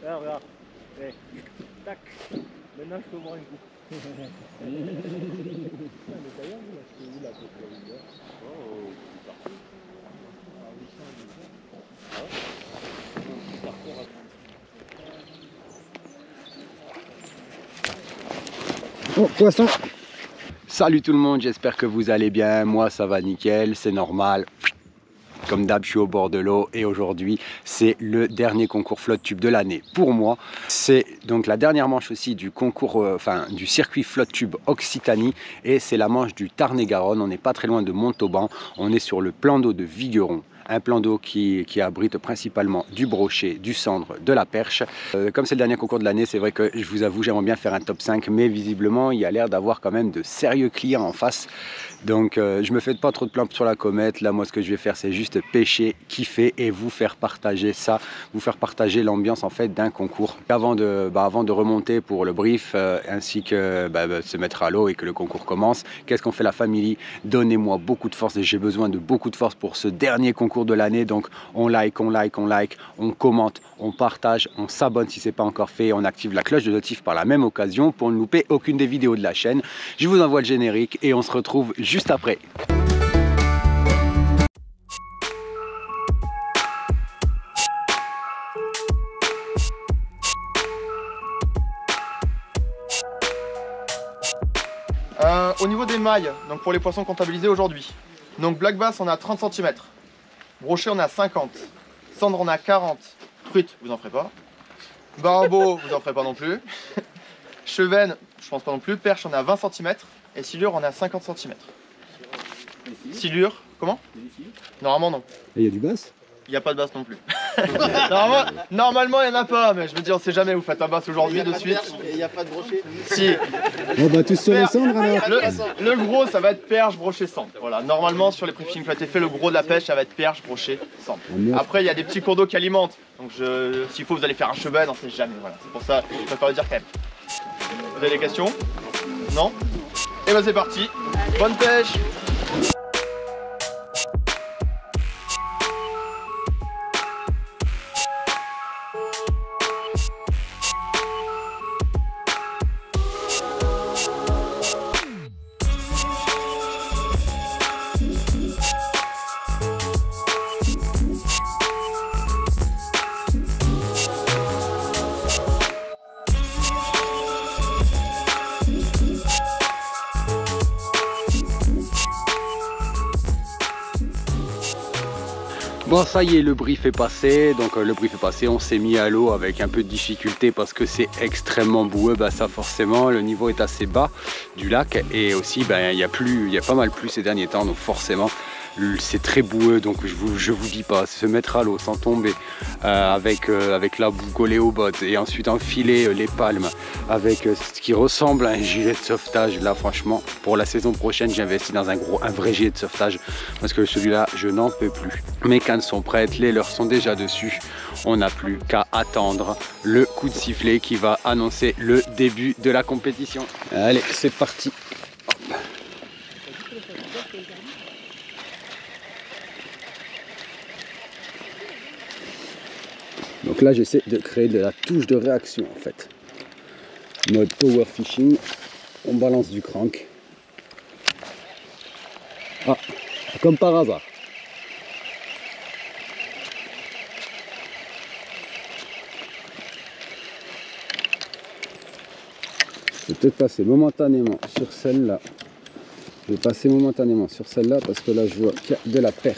Là, regarde. Eh. Tac. Maintenant, je peux boire une coupe. Mais d'ailleurs, vous l'achetez où la coupe de rivière? Oh, c'est parti. Oh, poisson! Salut tout le monde, j'espère que vous allez bien. Moi, ça va nickel, c'est normal. Comme d'hab, je suis au bord de l'eau et aujourd'hui, c'est le dernier concours flotte tube de l'année. Pour moi, c'est donc la dernière manche aussi du concours, du circuit flotte tube Occitanie et c'est la manche du Tarn-et-Garonne. On n'est pas très loin de Montauban, on est sur le plan d'eau de Vigueron. Un plan d'eau qui abrite principalement du brochet, du cendre, de la perche. Comme c'est le dernier concours de l'année, c'est vrai que je vous avoue, j'aimerais bien faire un top 5, mais visiblement, il y a l'air d'avoir quand même de sérieux clients en face. Donc je me fais pas trop de plans sur la comète. Là, moi, ce que je vais faire, c'est juste pêcher, kiffer et vous faire partager ça, vous faire partager l'ambiance en fait d'un concours. Avant de remonter pour le brief, ainsi que se mettre à l'eau et que le concours commence, qu'est-ce qu'on fait la famille? Donnez-moi beaucoup de force et j'ai besoin de beaucoup de force pour ce dernier concours de l'année. Donc on like, on commente, on partage, on s'abonne si ce n'est pas encore fait, on active la cloche de notif par la même occasion pour ne louper aucune des vidéos de la chaîne. Je vous envoie le générique et on se retrouve juste après. Au niveau des mailles, donc pour les poissons comptabilisés aujourd'hui, donc black bass on a 30 cm, brochet on a 50, cendre on a 40, truite vous en ferez pas, barbeau vous en ferez pas non plus, chevenne je pense pas non plus, perche on a 20 cm et silure on a 50 cm. Silure, comment? Normalement non. Et il y a du bass? Il n'y a pas de basse non plus. Normalement il n'y en a pas, mais je veux dire on sait jamais, vous faites un basse aujourd'hui de suite. Il n'y a pas de brochet. Si. On va tous sur les cendres alors. Le gros ça va être perche, brochet, cendre. Voilà, normalement sur les briefings qui ont été faits, le gros de la pêche ça va être perche, brochet, cendre. Après il y a des petits cours d'eau qui alimentent. Donc s'il faut vous allez faire un chevet, on ne sait jamais. Voilà. C'est pour ça que je préfère le dire quand même. Vous avez des questions? Non? Et ben c'est parti. Bonne pêche. Bon, ça y est, le brief est passé. Donc le brief est passé, on s'est mis à l'eau avec un peu de difficulté parce que c'est extrêmement boueux. Ça forcément, le niveau est assez bas du lac et aussi il y a pas mal plu ces derniers temps, donc forcément c'est très boueux. Donc je vous dis pas, se mettre à l'eau sans tomber avec la boue collée aux bottes et ensuite enfiler les palmes avec ce qui ressemble à un gilet de sauvetage. Là franchement, pour la saison prochaine, j'investis dans un vrai gilet de sauvetage parce que celui-là je n'en peux plus. Mes cannes sont prêtes, les leurres sont déjà dessus. On n'a plus qu'à attendre le coup de sifflet qui va annoncer le début de la compétition. Allez, c'est parti. Hop. Donc là, j'essaie de créer de la touche de réaction en fait. Mode power fishing, on balance du crank. Ah, comme par hasard. Je vais peut-être passer momentanément sur celle-là. Je vais passer momentanément sur celle-là parce que là, je vois qu'il y a de la perche.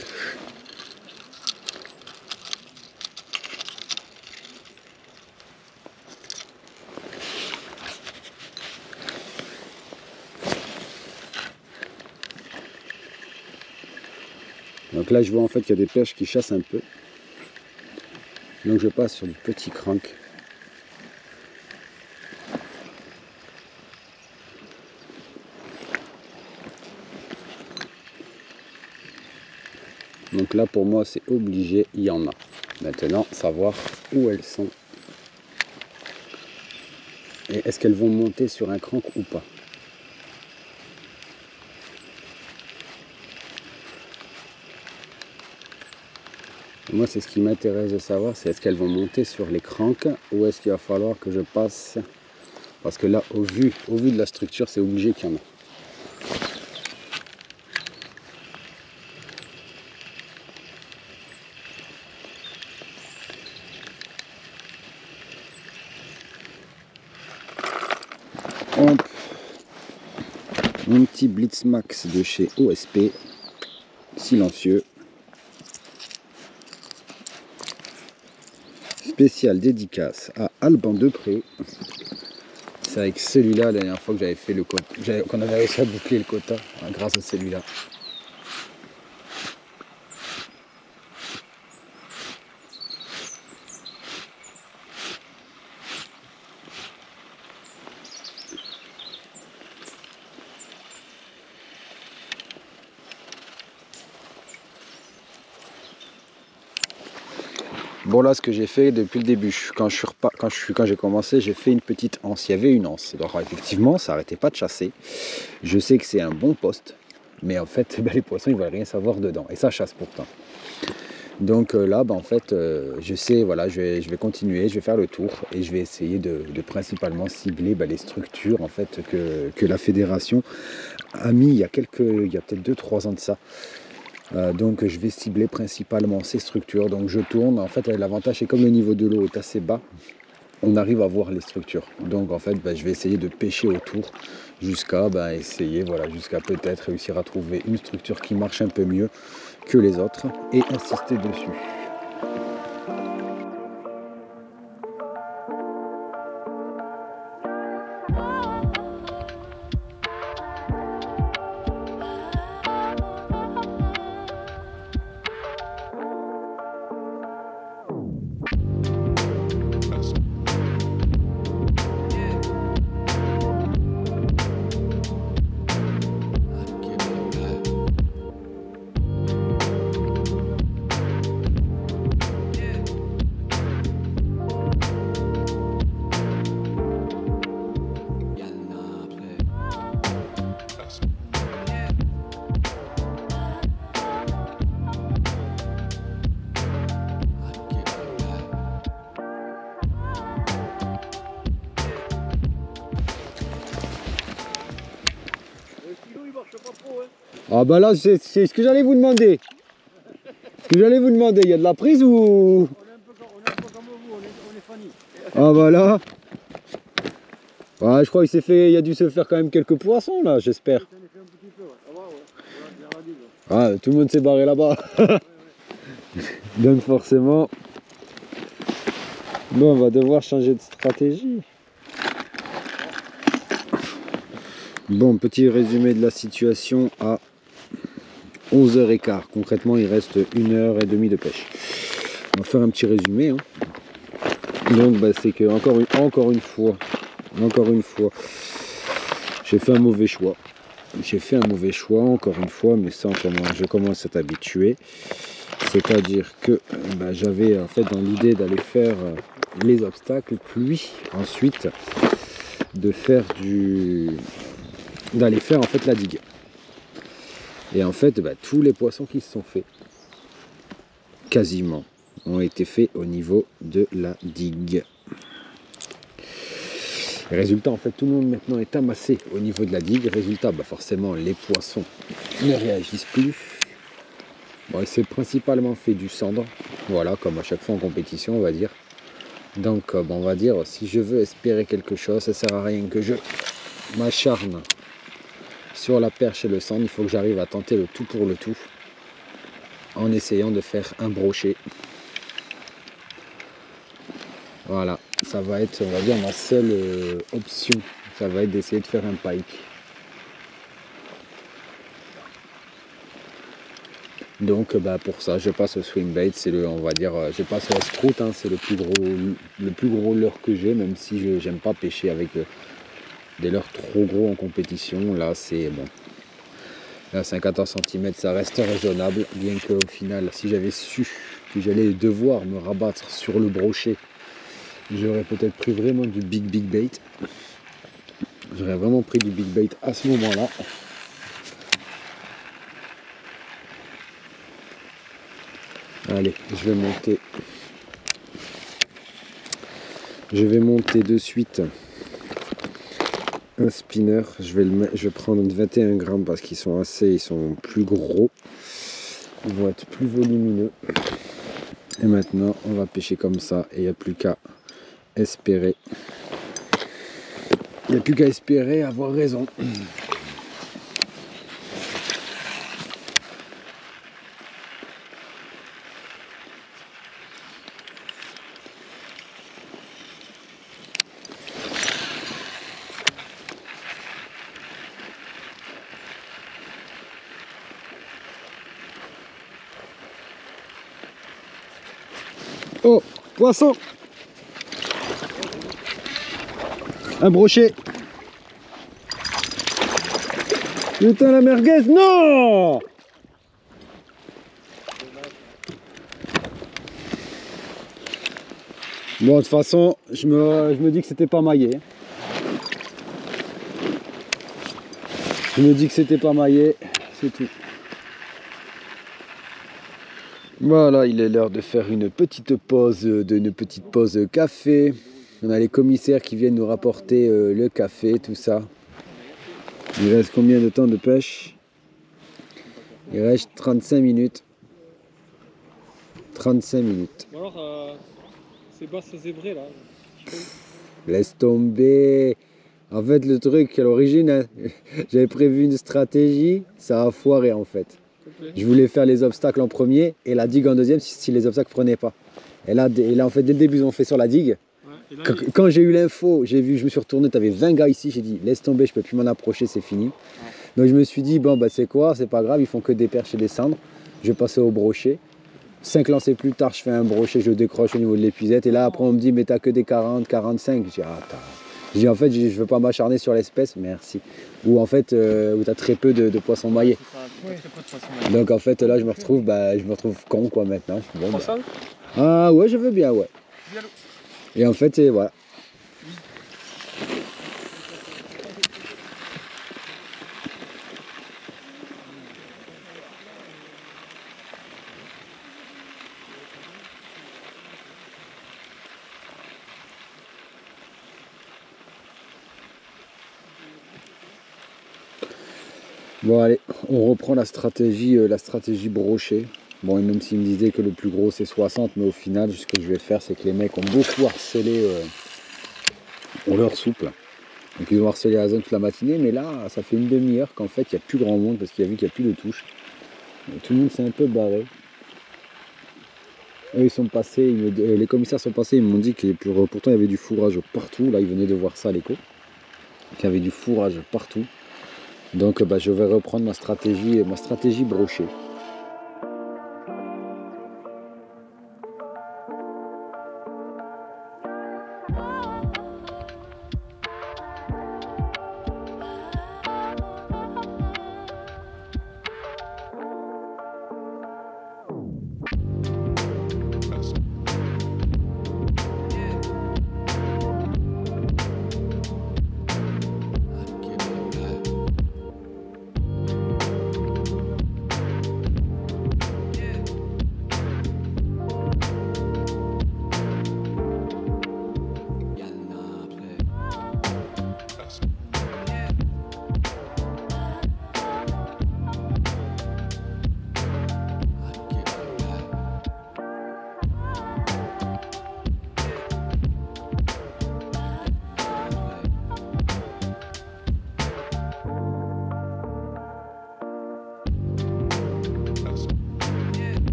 Donc là je vois en fait qu'il y a des perches qui chassent un peu. Donc je passe sur du petit crank. Donc là pour moi c'est obligé, il y en a. Maintenant savoir où elles sont. Et est-ce qu'elles vont monter sur un crank ou pas. Moi, c'est ce qui m'intéresse de savoir, c'est est-ce qu'elles vont monter sur les cranks ou est-ce qu'il va falloir que je passe, parce que là, au vu de la structure, c'est obligé qu'il y en a. Hop. Mon petit Blitz Max de chez OSP, silencieux. Spécial dédicace à Alban Depré. C'est avec celui-là la dernière fois que j'avais fait le quota, qu'on avait réussi à boucler le quota, grâce à celui-là. Bon, là, ce que j'ai fait depuis le début, quand j'ai commencé, j'ai fait une petite anse. Il y avait une anse. Alors effectivement, ça n'arrêtait pas de chasser. Je sais que c'est un bon poste, mais en fait, les poissons, ils ne veulent rien savoir dedans. Et ça chasse pourtant. Donc là, en fait, je sais, voilà, je vais continuer, je vais faire le tour et je vais essayer de principalement cibler les structures en fait que la fédération a mis il y a peut-être 2-3 ans de ça. Donc je vais cibler principalement ces structures. Donc je tourne. En fait, l'avantage c'est comme le niveau de l'eau est assez bas, on arrive à voir les structures. Donc en fait, je vais essayer de pêcher autour jusqu'à jusqu'à peut-être réussir à trouver une structure qui marche un peu mieux que les autres et insister dessus. Ah bah là, c'est ce que j'allais vous demander. Il y a de la prise ou... On est un peu comme vous, on est funny. Ah bah là. Ouais, je crois qu'il a dû se faire quand même quelques poissons là, j'espère. J'en ai fait un petit peu, ouais. Ah, tout le monde s'est barré là-bas. Donc forcément... Bon, on va devoir changer de stratégie. Bon, petit résumé de la situation à 11h15. Concrètement, il reste 1h30 de pêche. On va faire un petit résumé. Hein. Donc, c'est que encore une fois, j'ai fait un mauvais choix. Encore une fois, mais ça, je commence à être habitué. C'est-à-dire que j'avais en fait dans l'idée d'aller faire les obstacles, puis ensuite d'aller faire en fait la digue. Et en fait, tous les poissons qui se sont faits, quasiment, ont été faits au niveau de la digue. Résultat, en fait, tout le monde maintenant est amassé au niveau de la digue. Résultat, forcément, les poissons ne réagissent plus. Bon, c'est principalement fait du cendre, voilà, comme à chaque fois en compétition, on va dire. Donc, on va dire, si je veux espérer quelque chose, ça sert à rien que je m'acharne sur la perche et le cendre. Il faut que j'arrive à tenter le tout pour le tout, en essayant de faire un brochet. Voilà, ça va être, on va dire, ma seule option. Ça va être d'essayer de faire un pike. Donc pour ça je passe au swing bait, je passe au strout, hein, c'est le plus gros leurre que j'ai, même si j'aime pas pêcher avec des leurres trop gros en compétition. Là c'est bon. Là c'est un 14 cm, ça reste raisonnable, bien qu'au final, si j'avais su que j'allais devoir me rabattre sur le brochet, j'aurais peut-être pris vraiment du big bait. J'aurais vraiment pris du big bait à ce moment-là. Allez, je vais monter de suite un spinner. Je vais prendre 21 grammes parce qu'ils sont plus gros. Ils vont être plus volumineux. Et maintenant, on va pêcher comme ça et il n'y a plus qu'à espérer. Il n'y a plus qu'à espérer avoir raison. Oh, poisson! Un brochet! Putain, la merguez! Non! Bon, de toute façon, je me dis que c'était pas maillé. Je me dis que c'était pas maillé, c'est tout. Voilà, il est l'heure de faire une petite pause café. On a les commissaires qui viennent nous rapporter le café, tout ça. Il reste combien de temps de pêche? Il reste 35 minutes. 35 minutes. Ou alors, c'est basse zébré là. Laisse tomber. En fait, le truc à l'origine, hein, j'avais prévu une stratégie, ça a foiré en fait. Je voulais faire les obstacles en premier et la digue en deuxième si les obstacles ne prenaient pas. Et là, en fait, dès le début, ils ont fait sur la digue. Ouais, là, quand j'ai eu l'info, je me suis retourné, tu avais 20 gars ici, j'ai dit laisse tomber, je peux plus m'en approcher, c'est fini. Ouais. Donc je me suis dit, bon, bah, c'est quoi, c'est pas grave, ils font que des perches et des cendres. Je vais passer au brochet. 5 lancers plus tard, je fais un brochet, je décroche au niveau de l'épuisette. Et là, après, on me dit, mais t'as que des 40, 45. Je dis, ah, je dis, en fait, je veux pas m'acharner sur l'espèce, merci. Ou en fait, où tu as très peu de poissons maillés. Oui. Donc en fait, là, je me retrouve con, quoi, maintenant. Bon, bah. Ah ouais, je veux bien, ouais. Et en fait, voilà. Bon allez, on reprend la stratégie brochet. Bon, et même s'ils me disaient que le plus gros c'est 60, mais au final, ce que je vais faire, c'est que les mecs ont beaucoup harcelé leur soupe. Donc ils ont harcelé la zone toute la matinée, mais là, ça fait une demi-heure qu'en fait, il n'y a plus grand monde parce qu'il y a vu qu'il n'y a plus de touches. Et tout le monde s'est un peu barré. Eux, ils sont passés, les commissaires sont passés, ils m'ont dit que pourtant il y avait du fourrage partout. Là, ils venaient de voir ça à l'écho. Il y avait du fourrage partout. Donc bah, je vais reprendre ma stratégie brochet.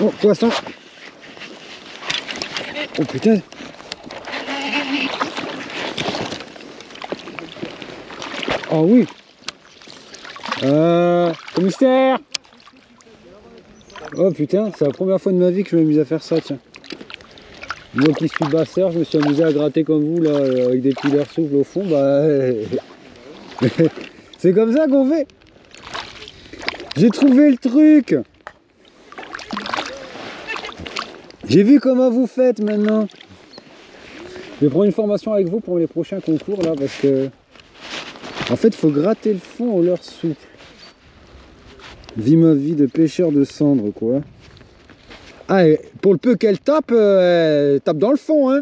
Oh, poisson. Oh putain. Oh oui. Commissaire. Oh putain, c'est la première fois de ma vie que je m'amuse à faire ça, tiens. Moi qui suis basseur, je me suis amusé à gratter comme vous, là, avec des petits leurres souples au fond, bah... c'est comme ça qu'on fait. J'ai trouvé le truc. J'ai vu comment vous faites maintenant. Je vais prendre une formation avec vous pour les prochains concours là parce que en fait il faut gratter le fond au leurre souple. Vie ma vie de pêcheur de cendres quoi. Ah et pour le peu qu'elle tape, elle tape dans le fond hein.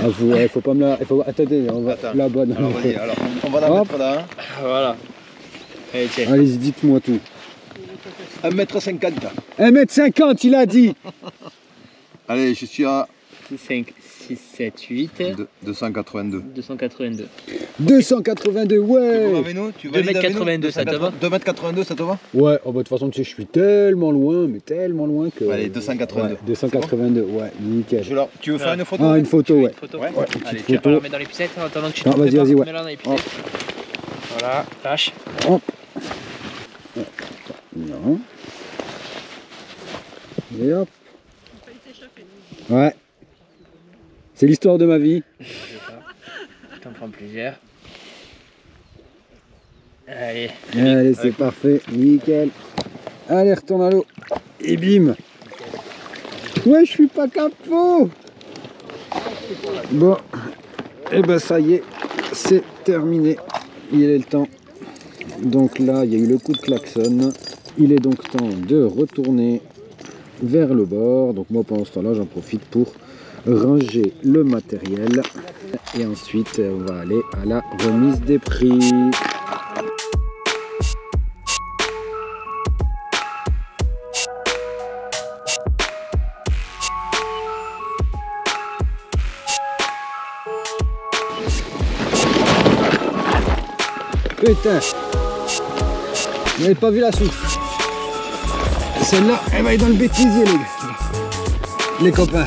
Ah, faut pas me la... Attendez, on va la bonne. Alors vas-y, alors on va la mettre là. Voilà. Allez, tiens. Allez-y, dites-moi tout. 1m50. 1m50, il a dit. Allez, je suis à 6, 5, 6, 7, 8. 282. 282. 282, ouais. avec nous? 2m82, ça te va? 2m82, ça te va? Ouais, oh, bah, de toute façon, tu sais, je suis tellement loin, mais tellement loin que... Allez, 282. Ouais, 282, ouais, nickel. Tu veux faire une photo? Ah, une photo, ouais. Photo. Ouais. Allez, petite tu vas photo. pas la mettre dans l'épicètre en attendant que tu te Non, vas-y, prépares. vas-y, ouais. Mets-la dans l'épicètre. Voilà, lâche. Hop. Non. Et hop. Ouais. C'est l'histoire de ma vie. T'en prends plusieurs. Allez. Allez, c'est parfait, nickel. Allez, retourne à l'eau. Et bim. Ouais, je suis pas capot. Bon. Et ben ça y est, c'est terminé. Il est le temps. Donc là, il y a eu le coup de klaxon. Il est donc temps de retourner vers le bord. Donc moi, pendant ce temps-là, j'en profite pour ranger le matériel. Et ensuite, on va aller à la remise des prix. Putain, vous n'avez pas vu la soupe. Celle-là, elle va aller dans le bêtisier, les copains.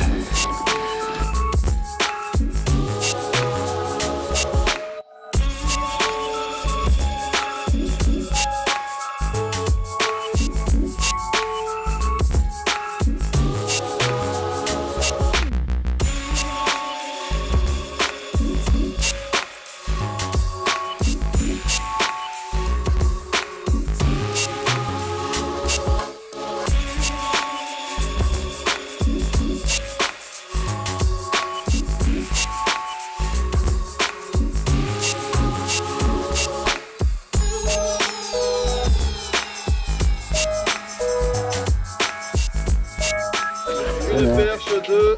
Une perche de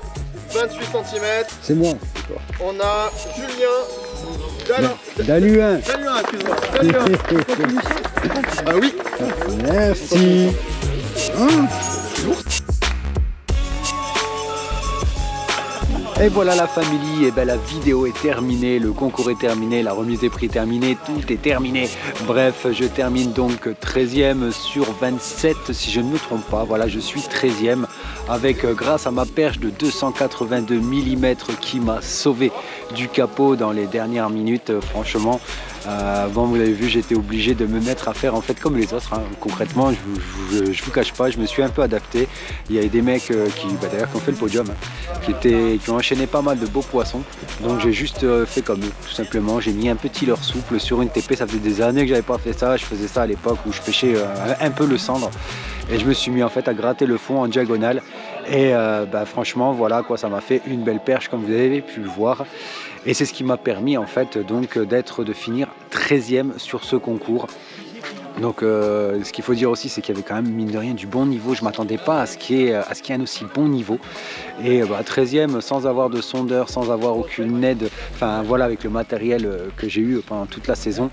28 cm. C'est moi. On a Julien Daluin. Daluin, excuse-moi. Daluin. Ah oui. Merci. Et voilà la famille, et ben la vidéo est terminée, le concours est terminé, la remise des prix est terminée, tout est terminé. Bref, je termine donc 13e sur 27 si je ne me trompe pas. Voilà, je suis 13e avec grâce à ma perche de 282 mm qui m'a sauvé du capot dans les dernières minutes, franchement. Bon, vous avez vu, j'étais obligé de me mettre à faire en fait comme les autres, hein. Concrètement, je vous cache pas, je me suis un peu adapté. Il y avait des mecs d'ailleurs qui ont fait le podium, hein, qui ont enchaîné pas mal de beaux poissons. Donc j'ai juste fait comme eux, tout simplement. J'ai mis un petit leurre souple sur une TP. Ça faisait des années que j'avais pas fait ça. Je faisais ça à l'époque où je pêchais un peu le cendre. Et je me suis mis en fait à gratter le fond en diagonale. Et franchement, voilà quoi, ça m'a fait une belle perche comme vous avez pu le voir. Et c'est ce qui m'a permis en fait donc de finir 13e sur ce concours. Donc ce qu'il faut dire aussi, c'est qu'il y avait quand même mine de rien du bon niveau. Je ne m'attendais pas à ce qu'il y ait un aussi bon niveau. Et 13e sans avoir de sondeur, sans avoir aucune aide, enfin voilà, avec le matériel que j'ai eu pendant toute la saison,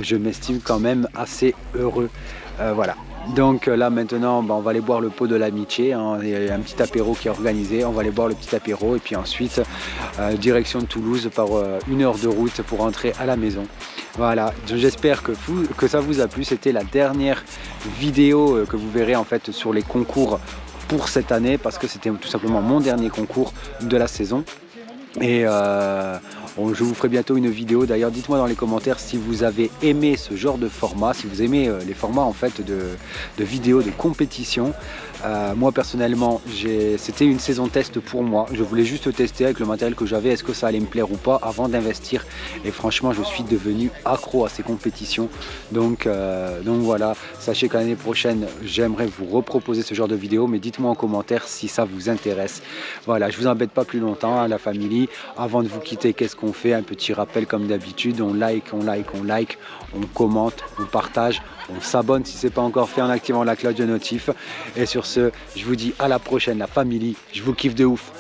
je m'estime quand même assez heureux. Voilà. Donc là maintenant on va aller boire le pot de l'amitié, hein. Il y a un petit apéro qui est organisé, on va aller boire le petit apéro et puis ensuite direction de Toulouse par 1 heure de route pour rentrer à la maison. Voilà, j'espère que ça vous a plu. C'était la dernière vidéo que vous verrez en fait sur les concours pour cette année, parce que c'était tout simplement mon dernier concours de la saison. Et je vous ferai bientôt une vidéo. D'ailleurs, dites-moi dans les commentaires si vous avez aimé ce genre de format, si vous aimez les formats en fait de vidéos de compétition. Moi personnellement, c'était une saison test pour moi. Je voulais juste tester avec le matériel que j'avais, est-ce que ça allait me plaire ou pas avant d'investir. Et franchement, je suis devenu accro à ces compétitions. Donc voilà, sachez qu'à l'année prochaine, j'aimerais vous reproposer ce genre de vidéo, mais dites-moi en commentaire si ça vous intéresse. Voilà, je vous embête pas plus longtemps, hein, la famille. Avant de vous quitter, qu'est-ce qu'on fait? Un petit rappel comme d'habitude, on like, on commente, on partage, on s'abonne si ce n'est pas encore fait en activant la cloche de notif. Et sur ce, je vous dis à la prochaine la famille, je vous kiffe de ouf.